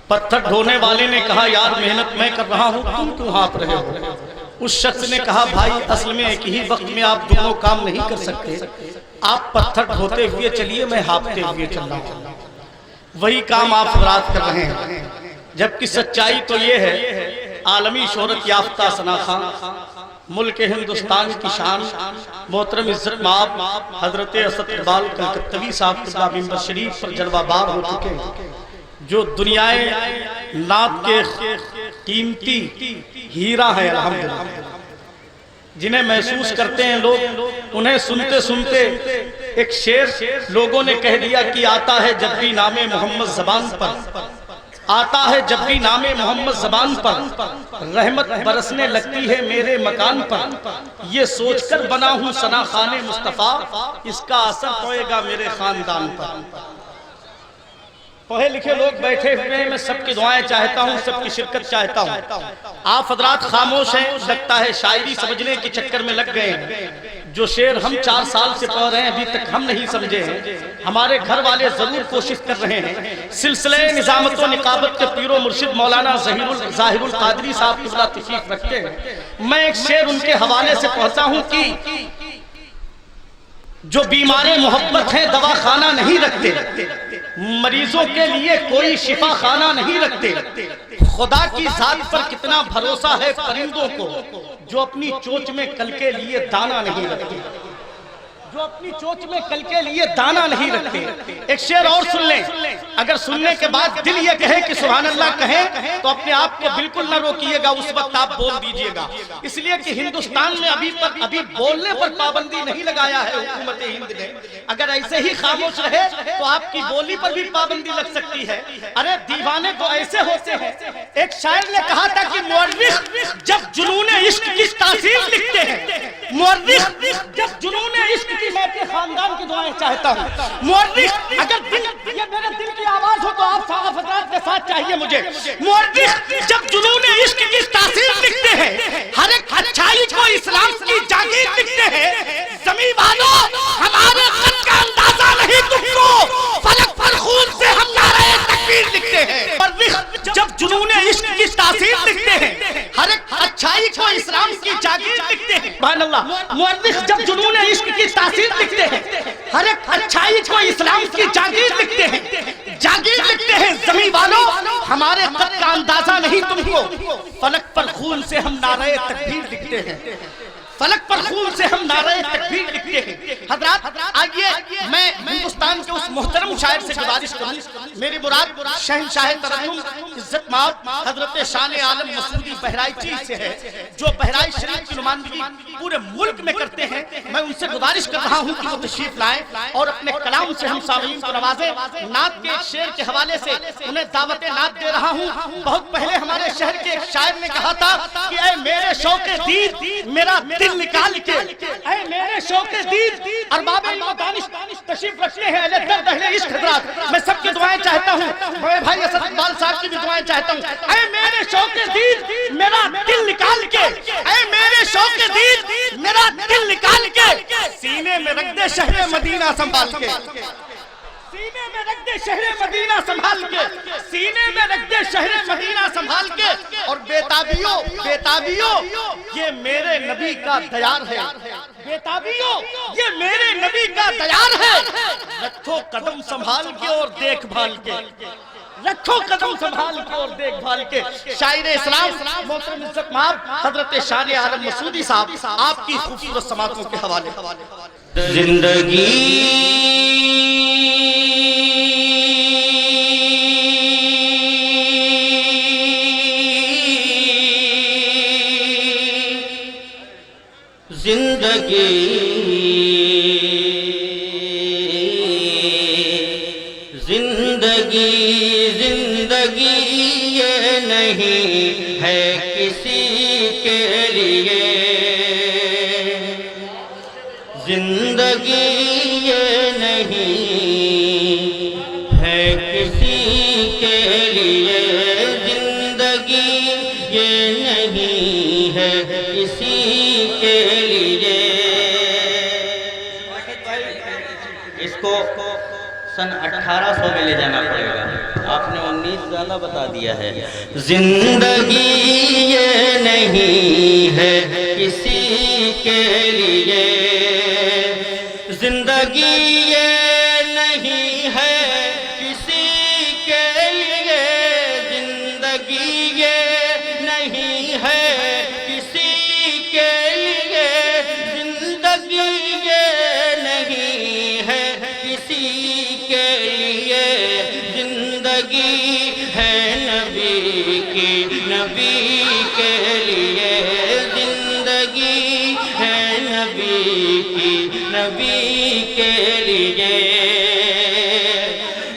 پتھر ڈھونے والے نے کہا یار محنت میں کر رہا ہوں تم کیوں ہانپ رہے ہو؟ اس شخص نے کہا بھائی اصل میں ایک ہی وقت میں آپ دونوں کام نہیں کر سکتے، آپ پتھر ڈھوتے ہوئے چلیے، میں ہانپتے ہوئے چل رہا ہوں۔ وہی کام آپ حضرات کر رہے ہیں، جبکہ سچائی تو یہ ہے عالمی شہرت یافتہ ثنا خان، ملک ہندوستان کی شان، محترم عزت مآب حضرت اسد اقبال کلکتوی صاحب قبلہ ممبر شریف پر جلوہ بار ہو چکے ہیں، جو دنیائے نعت کے قیمتی ہیرا ہے الحمدللہ، جنہیں محسوس کرتے ہیں لوگ، انہیں سنتے سنتے ایک شعر لوگوں نے کہہ دیا کہ آتا ہے جب بھی نام محمد زبان پر، آتا ہے جب بھی نام محمد زبان پر، رحمت برسنے لگتی ہے میرے مکان پر، یہ سوچ کر بنا ہوں ثنا خان مصطفیٰ، اس کا اثر ہوئے گا میرے خاندان پر۔ پڑھے لکھے لوگ بیٹھے ہوئے ہیں، میں سب کی دعائیں چاہتا ہوں، سب کی شرکت چاہتا ہوں۔ آپ حضرات خاموش ہیں، لگتا ہے شاعری سمجھنے کے چکر میں لگ گئے ہیں۔ جو شعر ہم 4 سال سے پڑھ رہے ہیں ابھی تک ہم نہیں سمجھے ہیں، ہمارے گھر والے ضرور کوشش کر رہے ہیں۔ سلسلہ نظامت و نقابت کے پیر و مرشد مولانا ظاہر القادری صاحب قبلہ تشریف رکھتے ہیں، میں ایک شعر ان کے حوالے سے پڑھتا ہوں کہ جو بیمار محبت ہیں دوا خانہ نہیں رکھتے، مریضوں کے لیے کوئی شفا خانہ نہیں رکھتے، خدا کی ذات پر کتنا بھروسہ ہے پرندوں کو، جو اپنی چونچ میں کل کے لیے دانہ نہیں رکھتے، جو اپنی چونچ میں کل کے لیے دانہ نہیں رکھتے۔ ایک شعر اور سن لیں، اگر سننے کے بعد دل یہ کہے کہ سبحان اللہ کہیں تو اپنے آپ کو بالکل نہ روکیے گا، اس وقت آپ بول دیجئے گا، اس لیے کہ ہندوستان میں ابھی بولنے پر پابندی نہیں لگایا ہے حکومت ہند نے۔ اگر ایسے ہی خاموش رہے تو آپ کی بولی پر بھی پابندی لگ سکتی ہے۔ ارے دیوانے تو ایسے ہوتے ہیں، ایک شاعر نے کہا تھا کہ مورخ جب جنون عشق کی تاثیر لکھتے ہیں، مورخ جب جنون عشق کی، میں اپنے خاندان کی دعائیں چاہتا ہوں، مورخ اگر یہ میرے دل کی آواز ہو تو آپ صاحب حضرات کے ساتھ چاہیے مجھے، مورخ جب جنون عشق کی تاثیر لکھتے ہیں، ہر ایک اچھائی کو اسلام کی جاگیر لکھتے ہیں، زمین والوں ہمارے خط کا اندازہ نہیں تم کو، فلک پر خون سے ہم نعرہ تکبیر لکھتے ہیں۔ مورخ جب جنون عشق کی تاثیر لکھتے ہیں، ہر ایک اچھائی کو اسلام کی جاگیر لکھتے ہیں، سبحان اللہ، مورخ جب جنون عشق کی تاثیر لکھتے ہیں، ہر ایک اچھائی کو اسلام کی جاگیر لکھتے ہیں، جاگیر لکھتے ہیں، زمین والوں ہمارے خط کا اندازہ نہیں تم کو، فلک پر خون سے ہم نعرہ تکبیر لکھتے ہیں، فلک پر خون سے ہم نعرہ تکبیر لکھتے ہیں۔ حضرات آئیے میں ہندوستان کے اس محترم شاعر سے گزارش کروں، میری مراد شہنشاہ ترنم عزت مآب حضرت شان عالم مسعودی بہرائچی سے ہے، جو بہرائچ شریف کی نمائندگی پورے ملک میں کرتے ہیں۔ میں ان سے گزارش کر رہا ہوں کہ وہ تشریف لائیں اور اپنے کلام سے ہم سامعین کو نوازیں۔ نعت کے ایک شعر کے حوالے سے انہیں دعوت نعت دے رہا ہوں۔ بہت پہلے ہمارے شہر کے ایک شاعر نے کہا تھا کہ اے میرے شوق دید میرا دل نکال کے، اے میرے شوق دید، ارباب علم و دانش تشریف رکھتے ہیں، اہل درد اہل عشق حضرات، میں سب کی دعائیں چاہتا ہوں، بڑے بھائی اسد اقبال صاحب کی بھی دعائیں چاہتا ہوں۔ اے میرے شوق دید میرا دل نکال کے، اے میرے شوق دید میرا دل نکال کے، سینے میں رکھ دے شہر مدینہ سنبھال کے، سینے میں رکھ دے شہر مدینہ سنبھال کے، سینے میں رکھ دے شہر مدینہ سنبھال کے، اور بیتابیوں بیتابیوں یہ میرے نبی کا دیار ہے، بیتابیوں یہ میرے نبی کا دیار ہے، رکھو قدم سنبھال کے اور دیکھ بھال کے، رکھو قدم سنبھال کے اور دیکھ بھال کے۔ شاعر اسلام محترم عزت مآب حضرت شان عالم مسعودی صاحب آپ کی خوبصورت سماعتوں کے حوالے۔ زندگی زندگی یہ نہیں ہے کسی کے لیے، زندگی یہ نہیں ہے کسی کے لیے، زندگی یہ نہیں ہے کسی کے لیے۔ اس کو سن 1800 میں لے جانا پڑے گا۔ آپ نے 19 زیادہ بتا دیا ہے. زندگی یہ نہیں ہے کسی کے لیے، زندگی یہ نہیں ہے کسی کے لیے، زندگی یہ نہیں ہے کسی کے لیے، زندگی یہ نہیں ہے کسی کے لیے، زندگی ہے نبی کی، نبی کے لیے، زندگی ہے نبی کی، نبی کے لیے.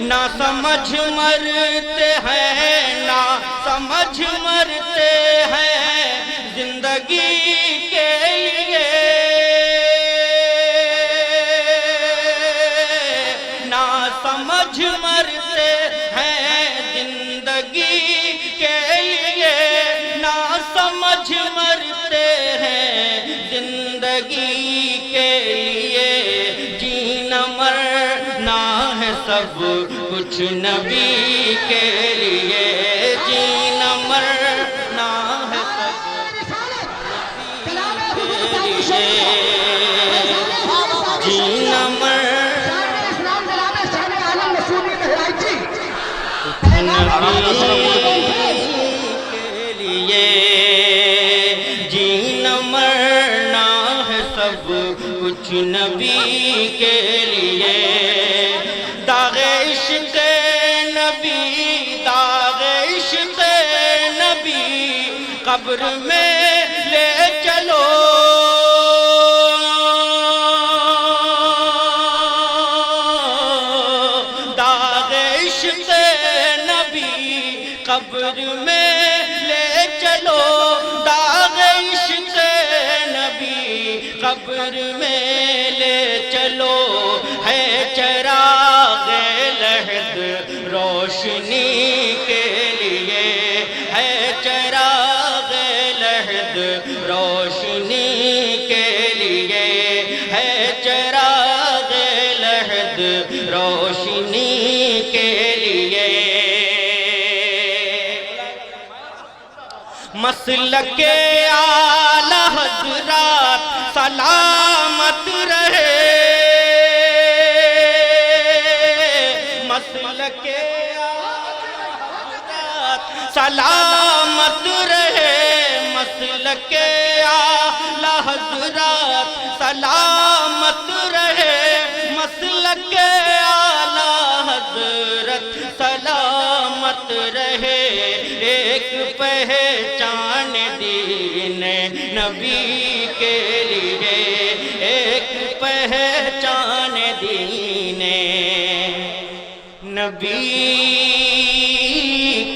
نہ سمجھ مرتے ہیں، نہ سمجھ مرتے ہیں زندگی کے لیے، نہ سمجھ مرتے ہیں زندگی کے لیے، نہ سمجھ مرتے ہیں زندگی کے لیے. جینا مرنا ہے سب کچھ نبی کے لیے، جینا مرنا ہے سب نبی کے لیے، جینا مرنا کے لیے، جینا مرنا ہے سب کچھ نبی کے لیے. داغ عشق نبی، داغ عشق نبی قبر میں لے چلو، داغ عشق نبی قبر میں لے چلو، داغ عشق نبی قبر میں لے چلو. ہے چراغ لحد روشنی کے لیے، ہے چراغ لحد روشنی کے لیے، ہے چراغ لحد روشنی کے لیے. مسلک اعلی حضرات سلامت رہے، مسلک سلامت رہے، مسلک اعلی حضرات سلامت رہے، مسلک اعلی حضرت سلامت رہے. ایک پہچان دین نبی کے لیے، ایک پہچان دین نبی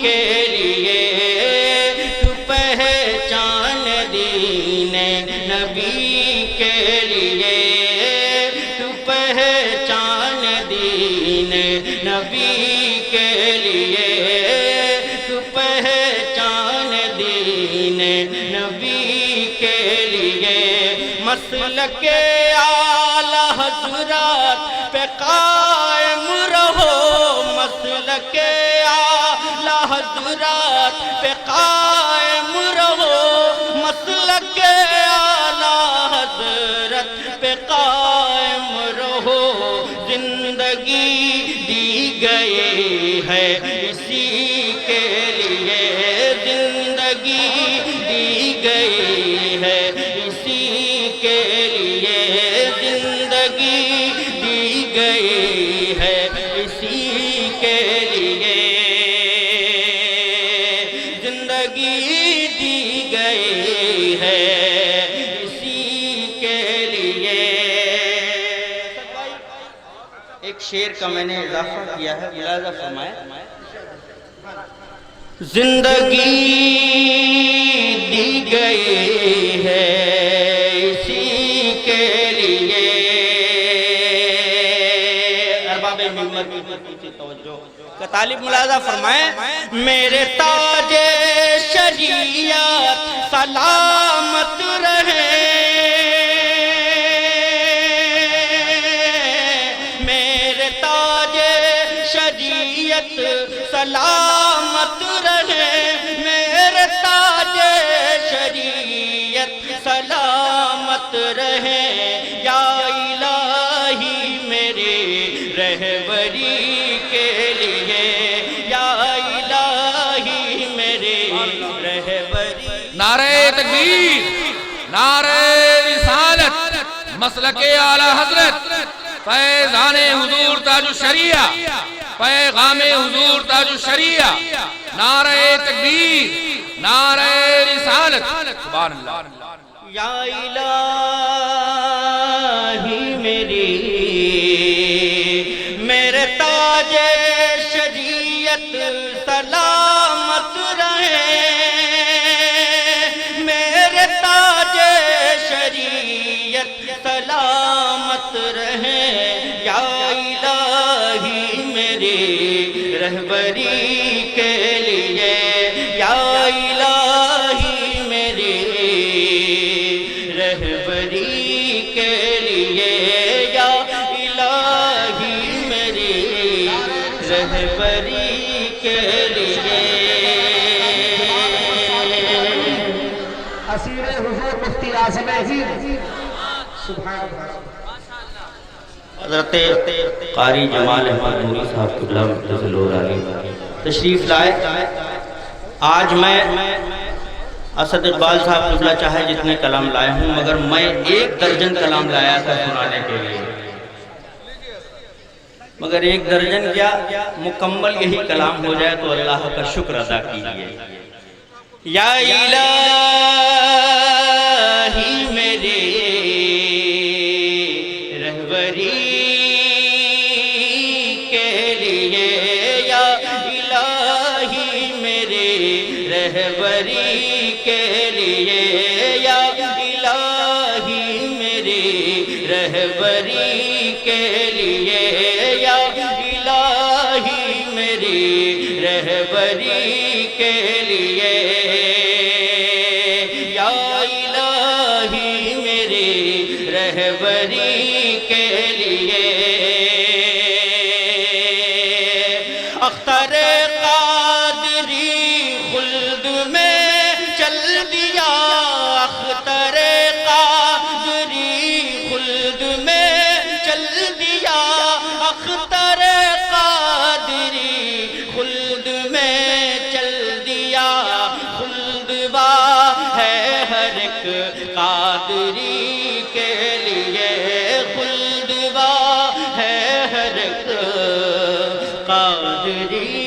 کے لیے، پہچان دین نبی کے لیے، پہچان دین نبی کے لیے، پہچان دین نبی کے لیے. مسلک اعلی حضرات پہ قائم رہو، مسلک اعلی حضرات پہ قائم رہو، مسلک اعلی حضرت پہ قائم رہو. زندگی دی گئی ہے اسی کے لیے، زندگی دی گئی ہے اسی کے لیے، زندگی دی گئی ہے اسی کے لیے، زندگی دی گئی ہے اسی کے لیے. ایک شعر کا میں نے اضافہ کیا ہے، ملاحظہ فرمائیں. زندگی دی گئی ہے اسی کے لیے. ارباب ہمت کی توجہ کا طالب ملاحظہ فرمائیں. میرے تاج شریعت سلامت رہے، میرے تاج شریعت سلامت رہے میرے تاج شریعت سلامت رہے یا الہی میرے رہبری کے لیے یا الہی میرے رہبری نعرہ تکبیر، نعرہ رسالت، مسلک اعلی حضرت، فیضان حضور تاج الشریعہ، پیغام حضور تاج الشریعہ، نعرہ تکبیر، نعرہ رسالت، سبحان اللہ۔ یا الہی میرے تاج شریعت سلامت رہے میرے تاج شریعت سلامت رہے یا الہی میری رہبری کے لیے یا الہی میری رہبری کے لیے یا الہی میری رہبری کے لیے اسیر حضور مفتی اعظم ہند سبحان اللہ۔ حضرت قاری جمال احمد نوری صاحب قبلہ مقدس علیہ تشریف لائے۔ آج میں اسد اقبال صاحب قبلہ چاہے جتنے کلام لائے ہوں مگر میں 1 درجن کلام لایا تھا سنانے کے لیے، مگر 1 درجن کیا مکمل یہی کلام ہو جائے تو اللہ کا شکر ادا کیجئے۔ یا الہی میرے رہبری کے لیے یا الہی میرے رہبری کے لیے یا الہی میرے رہبری کے لیے یا الہی میری رہبری کے لیے یا الہی میری رہبری کے لیے اختر قادری خلد میں چل دیا اختر قادری خلد میں چل دیا اختر قادری خلد میں چل دیا خلد با ہے ہر ایک قادری کے لیے خلد با ہے ہر ایک قادری